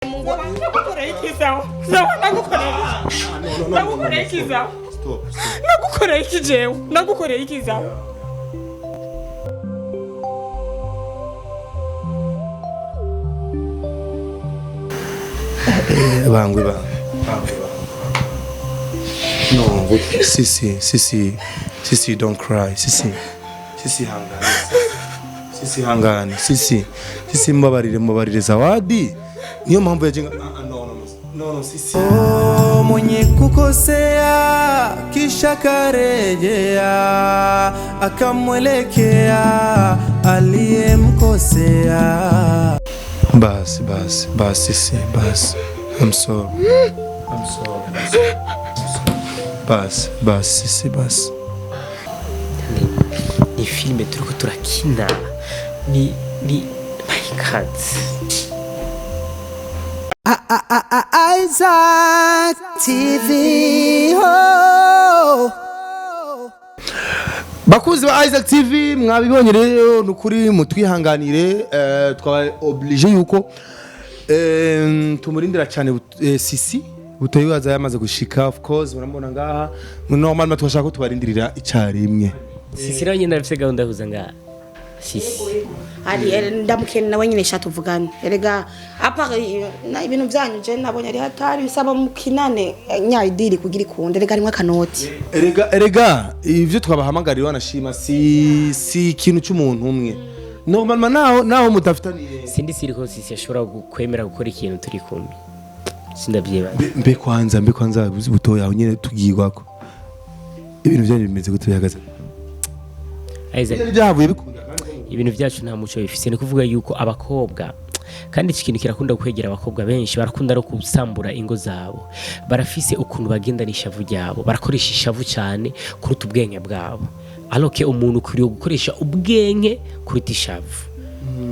Bangwe no, Sisi, don't cry. Sisi hangane. Sisi mbabarire Zawadi. Niyo mpamvu yajenga no Sisi. Oh, mwenye kukosea kisha karejea akamwelekea aliyemkosea. Bas Sisi, bas. I'm sorry. Bas Sisi, bas. Ni filme turiko turakina. Ni my God. Isaac TV. Oh. Bakuzi ba Isaac TV mwabibonye rero nukuri mutwihanganire twaba oblige yuko tumurindira cyane Sisi BUTOYI waza yamaze gushika of course murambona ngaha normal twashaka ko tubarindirira icyarimwe. Sisi rero nyine afite gahunda huza ngaha. Sisi ari ndamukene nawe nyine shatuvugana erega apa na ibintu byanyu je nabonye ari hatari bisaba mukinane nyayidiri kugira ikunde erega rimwe kanoti erega ivyo twabahamagarira wanashima si ikintu cy'umuntu umwe normal naho mutafitaniye sindi siriko Sisi ashobora kwemera gukora ikintu turi kumwe sindabyiba mbe kwanza BUTOYI aho nyine tugirwako ibintu byanyu bimeze gutuyagaza ibintu byacu nta muco bifise ni kuvuga yuko abakobwa kandi iki kintu kirakunda kwegera abakobwa benshi barakunda no kusambura ingo zabo barafise ukuntu bagenda n'ishavu ryabo barakoresha ishavu cyane kuruta ubwenge bwabo aloke umuntu ukuriye gukoresha ubwenge kuruta ishavu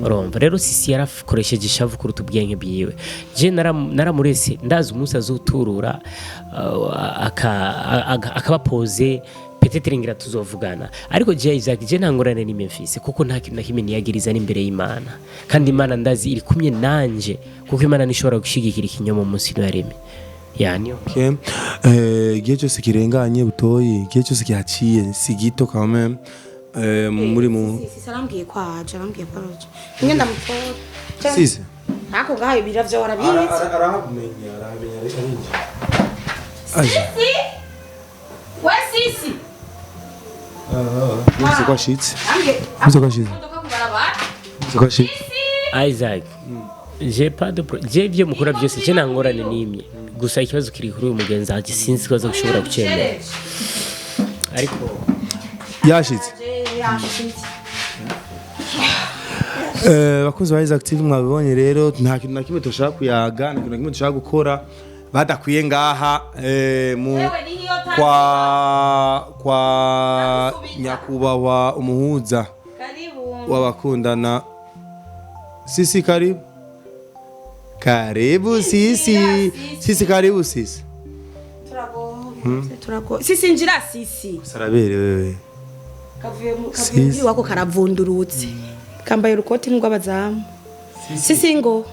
urumva rero Sisi yarakoresheje ishavu kuruta ubwenge bwiwe je naramurese ndazi umunsi azuturura akabapoze peut-être ngira tuzovugana ariko je Isaac je ntangorane ni Memphis kuko nta kintu nakimwe niyagiriza n'imbere y'Imana kandi Imana ndazi iri kumye nanje kuko Imana nishobora gushigikira ikinyomo munsi no yareme yani okay gihe cyose kirenganye BUTOYI gihe cyose kihaciye si gito quand même muri mu Sisi arambwiye Partage ngenda mukora Sisi ako gahaye biravyo warabizi arahamenya reka ninje Sisi Sisi Muze kwa shitsi. Isaac. Je byo mukora byose je nangorane nimye. Gusa ikibazo kiri kuri uyu mugenzi aje sinzi kwaza gushobora gucemera. Ariko yashitse. Bakuzi ba Isaac TV mwabibonye rero nta kintu nakimwe toshaka kuyaga nta kintu nakimwe toshaka gukora badakwiye ngaha kwa nyakubahwa umuhuza wabakundana Sisi karibu Sisi karibu Sisi turago Sisi njira Sisi sarabere wewe kavuye wako karavundurutse kambaye urukoti n'rwabazamu Sisi ngo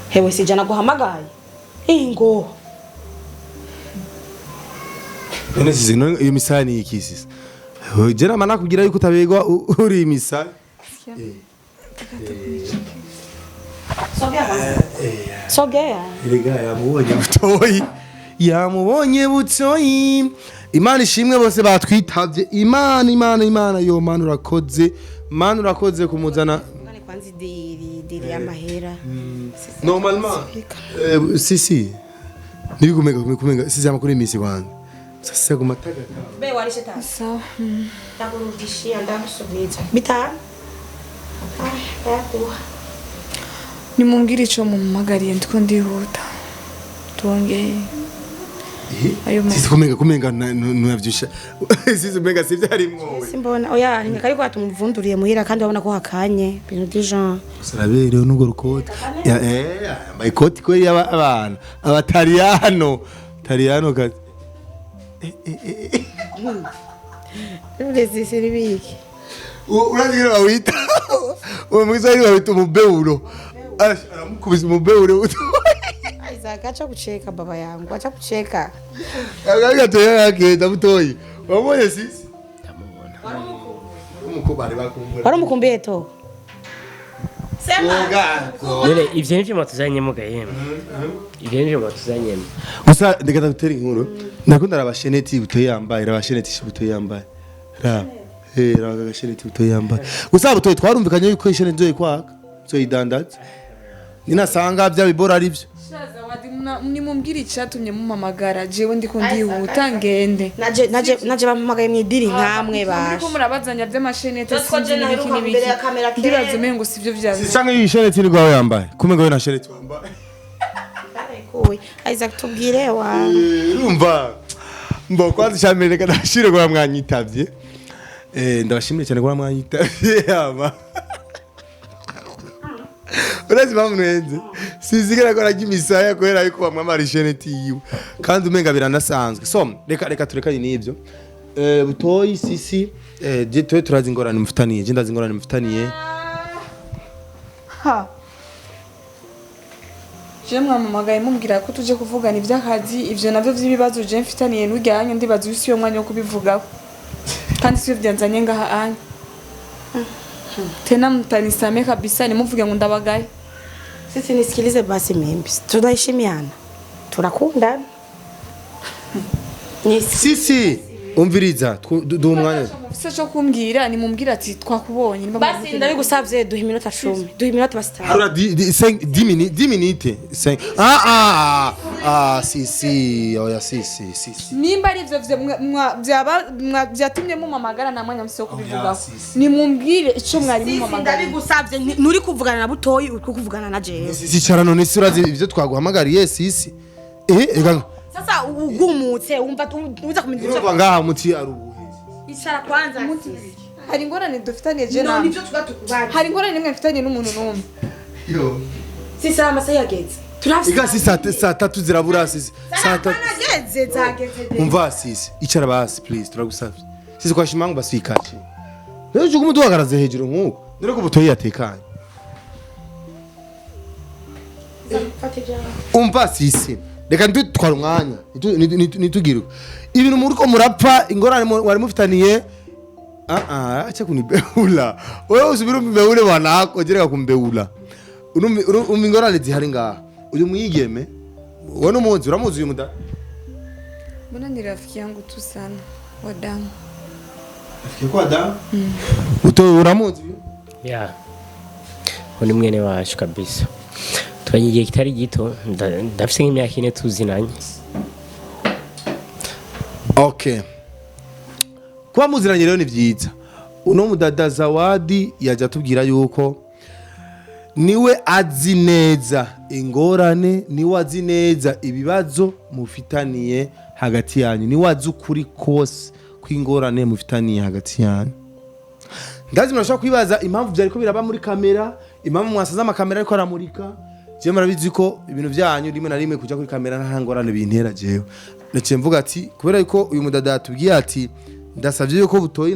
hewe sijana guhamagaye ingo none Sisi iyo misani ikisisi jera mana kugira yuko utabegwa uri misani sogea erega yamubonye BUTOYI Imana ishimwe bose batwitavye Imana yo mana urakoze kumuzana kwanza diri amahera normalement Sisi nibigumega Sisi amakuru imisi wanjye sasa gumataga be warishe ta sawa ndakurudishia ndakusubiza bita nimungire ico mumagariye ndiko ndihuta tuongeye ayo Sisi kumenga ntuyavyusha Sisi umenga sivyo harimwo simbona oya nkari ko atumuvunduriye muhira kandi wabona ko hakanye bintu d'Jean sarabere n'ugo rukoti my koti ko y'abana abatariyano kati urezi seribiki uragira wita umwiza ari wita umubeuro aramukubise umubewure Isaac acha kucheka baba yangu, acha kucheka. agatoya agenda butoyi wabonye sisi ndamubona umukobwa ari bakumbura Waramukumbuye to. Sema. none ivyo nivyo matuzanyemo gahema ivyo nivyo matuzanyemo gusa ndekata gutera inkuru ndakunda arabasheneti butoyi yambaye arabasheneti butoyi yambaye aragasheneti butoyi yambaye gusa butoyi twarumvikanye yuko ishene nzoye kwaka zo idandaza ninasanga bya bibora ari byo Zawadi nimumbwira icyatumye mumamagara jewe ndiko ndihuta ngende Naje bampamagaye mwidiri nkamwe basha. Ndiko murabazanya by'amashenete Twaje naheruka mbere ya kamera kera. ndibaza umengo sivyo vyazo sanga yisheneti ni gwawe yambaye kumenga we na sheneti wambaye Kuy. Isaac tubwire wa. urumva mbo kwanza cyamere kadashire kwa mwanyitavye ndabashimire cyane kwa mwanyitavye yama Urazi bamwenze sizigera ko ragi misaya kohera yuko bamwamara isheneti yiwe kandi umenga biranasanzwe so reka turekanye nibyo butoyi sisi je turazi ingorane mufitaniye je ndazi ingorane mufitaniye ha je mwamamagaye mumbwira ko tuje kuvugana iby'akazi ivyo navyo vy'ibibazo je mfitaniye n'ujyanye ndibaza usi yo mwanya wo kubivugaho kandi sivyo byanzanye ngaha anye tena mtanisame kabisa nimuvuge ngo ndabagaye Sisi nisikilize basi mimi. Tunaheshimiana. Tunakundana. sisi umviriza du umwanya mufise cyo kumbwira nimumbwira ati twakubonye Basi ndabigusavye duha iminota 10. Duha iminota basi 5. Ora 10 minutes sisi oya sisi nimba ari ivyo byatumye mumamagara na mwanya mufise wo kubivugaho nimumbwire ico mwari mumamagara Ndabigusavye nuri kuvugana na butoyi uri kuvugana na jewe. sisi carano nisi urazi ivyo twaguhamagariye sisi ega Sasa ugumutse umva uza kumenya urumva ngaha muti arubuhe icara kwanza. hari ingorane dufitaniye je No na nivyo tugatukubana. hari ingorane nimwe mfitaniye n'umuntu n'umwe yo Sisi amasaha yageze. Turafise. ega sisi saa tatu zirabura sisi saa tatu Nageze zageze. umva sisi icara basi please turagusavye sisi kwa shimangu basikaje rero jugumu duhagaraze hejuru nkuko dore ko butoyi yatekanye umva sisi reka twitwara umwanya nitugire ibintu muri ko murapfa ingorane wari mufitaniye acha kunibeula wewe usubira umbeule wanako jereka kumbeula ingorane zihari ngaha uyu mwigeme wono muzi uramuzi uyu muda mbona ni rafiki yangu tu sana wa damu rafiki kwa damu uramuzi ya ni mwene wacu kabisa twanye igihe kitari gito ndafise nk'imyaka 4 tuzinanye okay kuba muziranye rero ni byiza uno mudada Zawadi yaje atubwira yuko niwe azi neza ingorane niwe azi neza ibibazo mufitaniye hagati yanyu niwe azi ukuri kose kw'ingorane mufitaniye hagati yanyu ndazi murashaka kwibaza impamvu byari ko biraba muri kamera impamvu mwasaza amakamera ariko aramurika je murabizi ko ibintu byanyu rimwe na rimwe kujya kuri kamera nta ngorane bintera jewe naciye mvuga ati kubera yuko uyu mudada atubwiye ati ndasavye yuko butoyi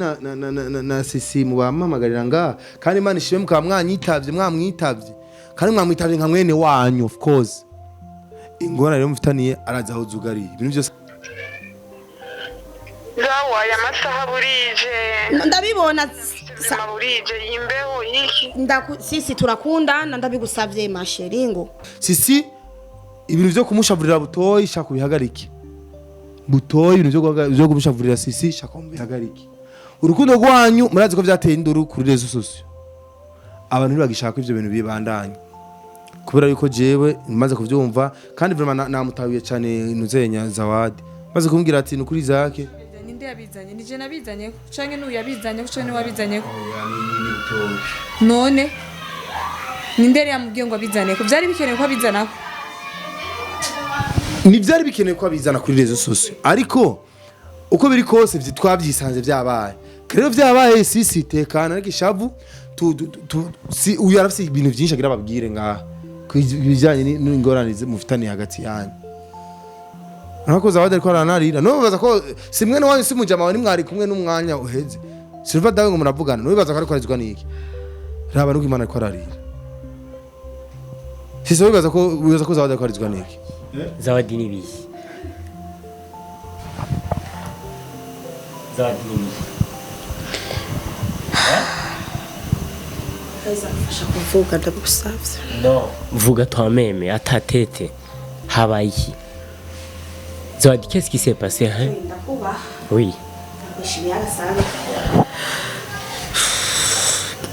na sisi mubamamagarira nga kandi Imana ishime mukaba mwamwitavye kandi mwamwitavye nka mwene wanyu of course ingorane rero mufitaniye araza aho zugari ibintu byose Zawaye amasaha burije ndabibona burije imbeho iki sisi turakundana ndabigusavye masheringo sisi ibintu byo kumushavurira butoyi shaka kubihagarike butoyi ibintu byo kumushavurira sisi shaka kubihagarike urukundo rwanyu murazi ko byateye induru kuri rezo sosio abantu ntibagishaka ivyo bintu bibandanye kubera yuko jewe maze kuvyumva kandi vraiment namutawiye cyane inuzenya Zawadi maze kumbwira ati nukuri zake ninde yabizanye nije nabizanye canke n'uyu yabizanye canke n'uwabizanye none ninde yamubwiye ngo abizane ko byari bikenewe ko abizana ni byari bikenewe ko abizana kuri rezo sosio ariko uko biri kose twabyisanze byabaye rero byabaye sisi tekana ariko ishavu si uyu arafise ibintu byinshi agira babwire ngaha kubijanye n'ingorane mufitaniye hagati yanyu nako Zawadi ariko aranarira no baza ko simwe no wanyu simujama wani mwari kumwe n'umwanya uheze Silva dawe ngo muravugana no bibaza ko ariko arizwa niki raba nuko Imana ariko ararira sisi wibaza ko zawadi akarizwa niki zawadi ni bihe zawadi ni bihe Fasha kuvuga ndagusavye. no vuga twameme atatete habaye iki zawadi qu'est-ce qui s'est passé hein Ndakuba. oui Ndakushimira sana.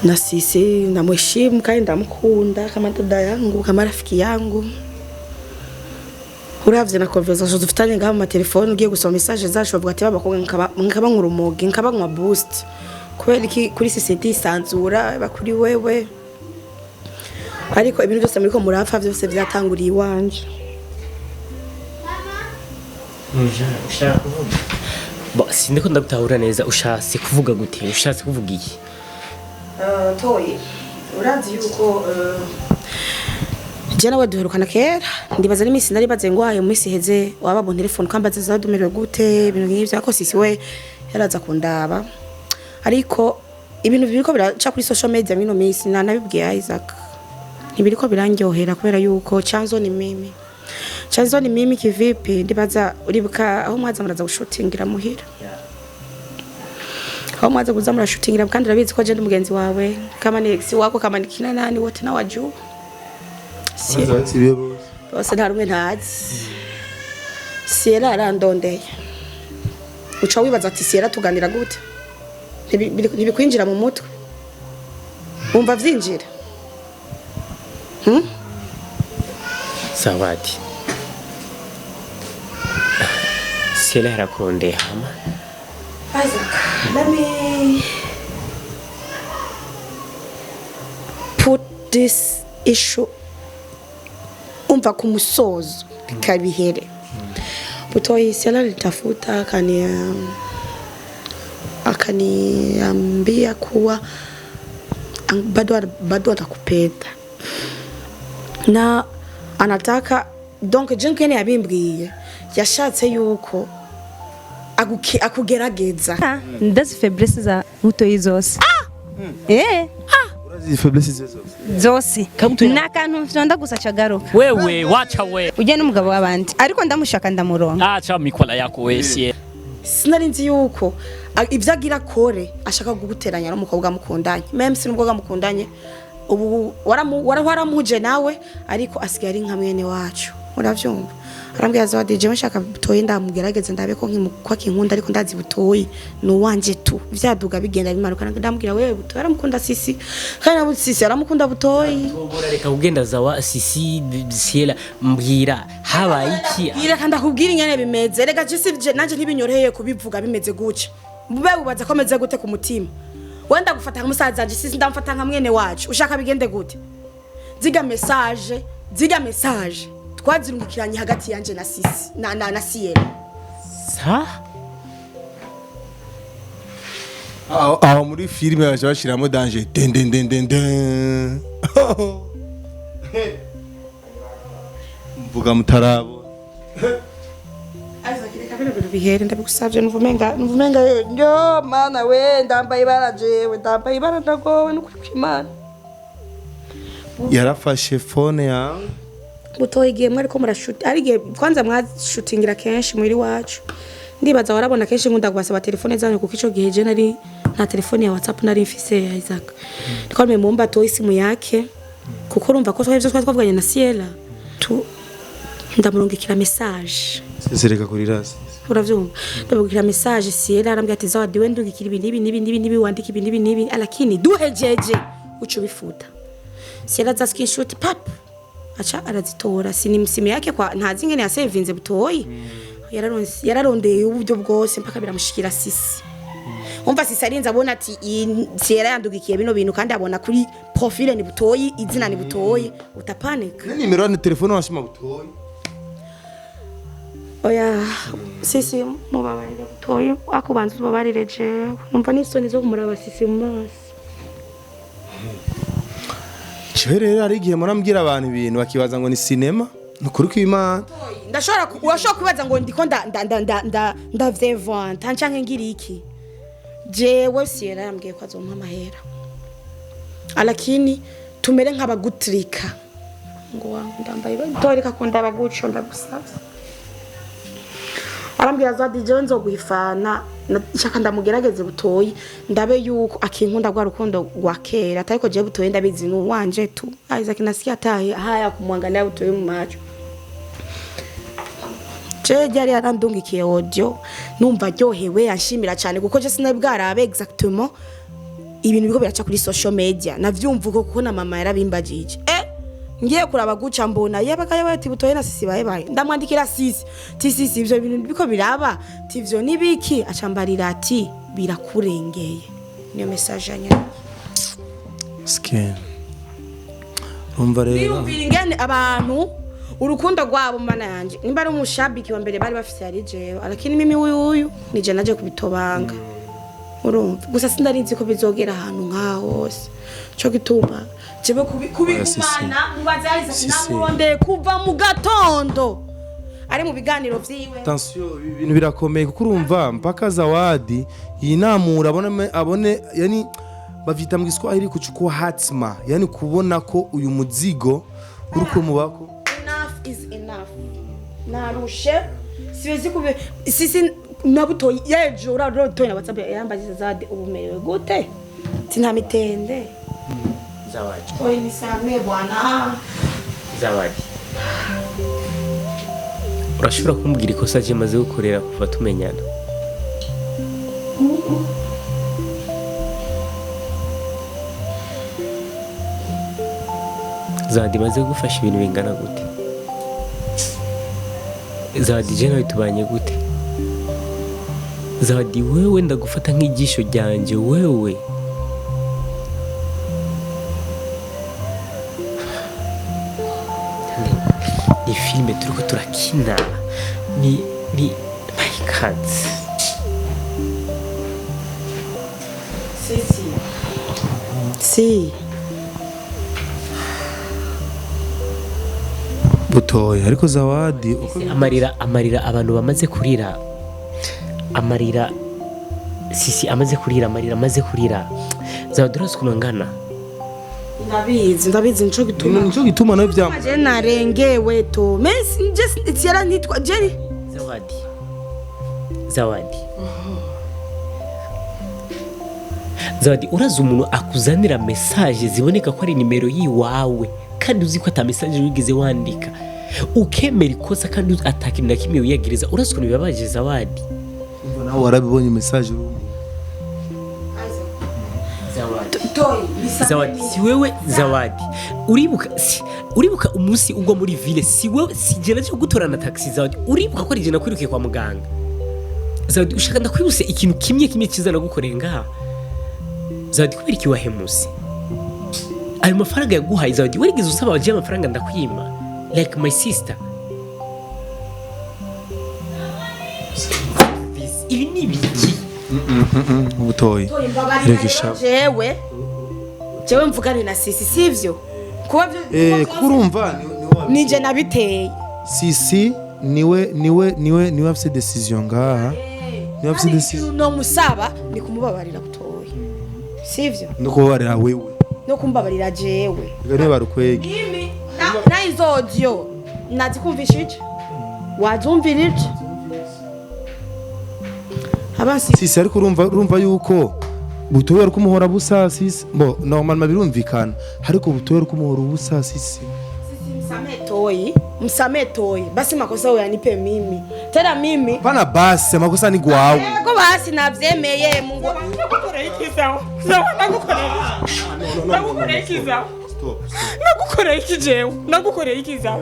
Na sisi namheshimu kandi ndamukunda kama dada yangu kama rafiki yangu. Uravye na conversation dufitanye ngaho mu telefone ugiye gusoma message zacu bavuga ati babakobwa nkaba nkurumogi nkaba nkwa boost. Kubera iki kuri society isanzura bakuri wewe. Ariko ibintu byose muri ko murapfa byose byatanguriye iwanje. ushaka kuvuga sindiko ndagutahura neza ushatse kuvuga gute ushatse kuvuga iki Toyi urazi yuko je nawe duherukana kera ndibaza n'imisi nari baze ngwaye mu misi heze waba mu telefone kambaza zadumerewe gute ibintu nk'ivyo ako sisi we yaraza kundaba ariko ibintu biriko biraca kuri social media mino misi nanabibwiye Isaac ntibiriko birangyohera kubera yuko chanzo ni mimi kivipi ndibaza uribuka aho mwaza muraza gushutingira muhira aho mwaza kuza murashutingira kandi urabizi ko je ndi mugenzi wawe kama ni ex wako kama ni kina nani wote na waju bose nta rumwe ntazi Sierra arandondeye uca wibaza ati Sierra tuganira gute ntibikwinjira mu mutwe wumva vyinjira zawadi Sierra harakurondeye hama Isaac, let me put this issue umva kumusozo bikabihere. BUTOYI Sierra litafuta akaniambia kuwa bado atakupenda. Na anataka donc jenkene yabimbwiye yashatse yuko akugerageza ndazi faiblesse za BUTOYI zose urazi faiblesse zose nakantu fyonda gusa chagaruka wewe wacha we uje n'umugabo w'abandi ariko ndamushaka ndamuronka acha mikola yako wese sinari nzi yuko ibyo agira kore ashaka guguteranya n'umukobwa mukundanye même si n'umukobwa mukundanye ubu waramuje nawe ariko asigaye ari nka mwene wacu uravyumva arambwira ZAWADI je nshaka BUTOYI ndamugerageza ndabe ko nkimukwa kinkunda ariko ndazi BUTOYI no wanje tu vyaduga bigenda bimaruka ndambwira wewe BUTOYI aramukunda sisi kandi na sisi aramukunda BUTOYI reka kugenda zawa sisi Sierra mbwira habaye iki ira kandi akubwira inyene bimeze rega je sivye nanje ntibinyoreye kubivuga bimeze guca bube bubaza komeze gute ku mutima wenda gufata nk'umusaza je sisi ndamfata nka mwene wacu ushaka bigende gute ziga message twazirungikiranye hagati yanje na sisi na Sierra aho muri filime baje bashiramo danger den mvuga mutarabo bihere ndabigusavye nuvumenga yo mana we ndambaye barajewe ndambaye ibara ndagowe no kwimana yarafashe phone yawe BUTOYI igihe mwari ko murashuti ari igihe kwanza mwashutingira kenshi muri wacu ndibaza warabona kenshi nkunda kubasaba telefone zanyu kuko ico gihe je nari nta telefone ya WhatsApp nari mfise ya Isaac ndiko memomba BUTOYI simu yake kuko urumva ko twavyo twavuganye na Sierra ndamurungikira message sezereka kuri rasi uravyumva ndamurungikira message Sierra arambwira ati ZAWADI we ndungikira ibi wandika ibi lakini duhejeje uco bifuta Sierra za screenshot pap acha arazitora simu yake kwa ntazi ngene ya savinze BUTOYI yararondeye uburyo bwose mpaka biramushikira sisi umva sisi arinza abona ati Sierra yandugikiye bino bintu kandi abona kuri profile ni BUTOYI izina ni BUTOYI utapanika nimero ya telefone washima BUTOYI oya sisi mubabarire BUTOYI akubanza ubabarire je numva n'isoni zo kumuraba sisi mu maso rero ari igihe murambwira abantu ibintu bakibaza ngo ni cinema nukuri kw'Imana ndashobora kubaza ngo ndiko ndavyevanta ncanke ngira iki jewe Sierra yambwiye ko azompa amahera lakini tumere nk'abagutrika ngo ndambaye toreka kunda baguco ndagusavye arambwira Zawadi je nzoguhifana nshaka ndamugerageze Butoyi ndabe yuko akinkunda gwa rukundo rwa kera ariko je Butoyi ndabizi nuwanje tu Isaac nasikia tahe haya kumwangalia Butoyi mu macho yari yarandungikiye audio numva ryohewe yanshimira cyane kuko je sinabwarabe exactement ibintu biko biraca kuri social media navyumva kuko na mama yarabimbagije ngiye kuraba guca mbona yabagaye bati Butoyi na sisi baye ndamwandikira sisi sisi ivyo bintu biko biraba tivyo nibiki acambarira ati birakurengeye niyo message anya skin umva rero ingene abantu urukundo rwabo mana yanje nimba ari umushabiki wa mbere bari bafite yari jewe lakini mimi uyu nije naje kubitobanga urumva gusa sindarinzi ko bizogera ahantu nkaho hose cyo gituma jebe kubigumana mubazayiza namuronde kuva mu gatondo ari mu biganiro vyiwe attention ibintu birakomeye kuko urumva mpaka Zawadi yinamura abone yani bavita mu Giswahili kuchukua hatima yani kubona ko uyu muzigo uruko mubako is enough narushe siwezi kube sisi na Butoyi yejo ura Butoyi na WhatsApp yambagize Zawadi ubumerewe gute tina mitende Zawadi oyi nisamee bwana Zawadi urashobora kumbwira ikosa je maze gukorera kuva tumenyana Zawadi maze gufasha ibintu bingana gute Zawadi je nawe tubanye gute Zawadi wewe ndagufata nk'igisho ryanje wewe ni filme turiko turakina ni my god si Butoyi ariko Zawadi amarira abantu bamaze kurira amarira sisi amaze kurira amarira amaze kurira Zawadi urasukuma ngana ndabizi nico gituma no bya je narengewe to mesi just itsera nitwa Jenny Zawadi uraza umuntu akuzanira message ziboneka ko ari nimero yiwawe kandi uzi ko ata message wigeze wandika ukemera ikosa kandi atakinira kimwe wiyagereza urasukuna bibabaje Zawadi nawe warabibonye message Zawadi si wewe Zawadi uribuka umunsi ugwa muri ville si wewe sijena cyo gutorana taxi Zawadi uribuka ko rigena kwirukiye kwa muganga Zawadi ushaka ndakwibuse ikintu kimwe kizana gukorera ngaha Zawadi kubera iki wahemusi ayo mafaranga yaguhaye Zawadi warigize usaba waje amafaranga ndakwima like my sister ibi ni biki Butoyi regisha jewe mvugane na sisi sivyo kuba kuko urumva nije nabiteye sisi niwe afite decision ngaha niwe afite decision no musaba ni kumubabarira Butoyi sivyo no kubabarira wewe no kumbabarira jewe gane barukwege mimi na izo audio nazikumvishije wazumvirije abansi sisi ariko urumva yuko Butoyi ari kumuhora busa sisi bo normal birumvikana ariko Butoyi ari kumuhora busa sisi msametoyi basi makosa wewe yanipe mimi tena mimi pana basi makosa ni gwawe yego basi navyemeye Mungu nagukoreye ikizaho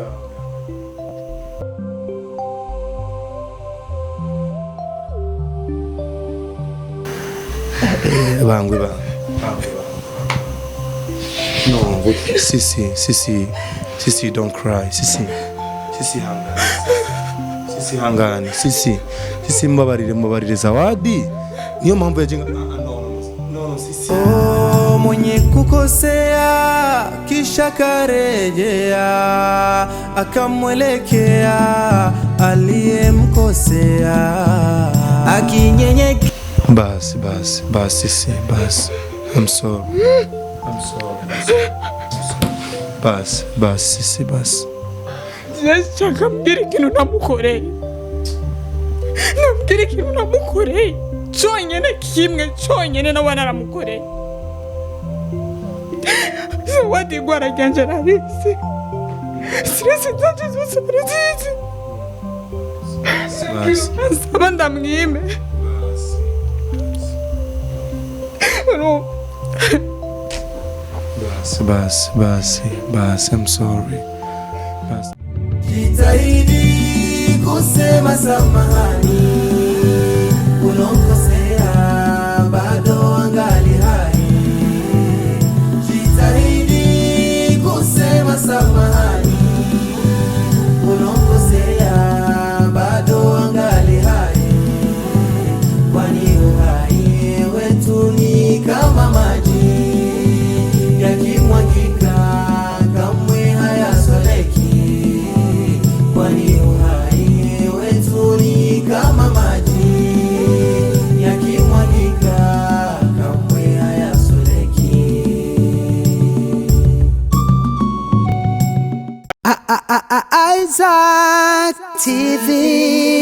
bangwe no sisi don't cry sisi mbabarire Zawadi niyo mpamvu yajenga no sisi mwenye kukosea kisha karejea akamwelekea aliyemkosea akinyenyekea basi sisi basi I'm sorry basi si basi. Ndashaka mbwira ikintu namukoreye. Nambwira ikintu namukoreye. Cyonyine kimwe cyonyine nawe naramukoreye. Zawadi gwaraganje nabise. Sirese zaje zose barazizi. Saba ndamwime. Basi, I'm sorry. Basi. Jitahidi kusema samahani, unaokosea bado angali hai. Jitahidi kusema samahani, unaokosea bado angali hai. Kwani uhai wetu ni kama maji yakimwagika kamwe hayasoleki. Kwani uhai wetu ni kama maji yakimwagika kamwe hayasoleki. Isaac TV.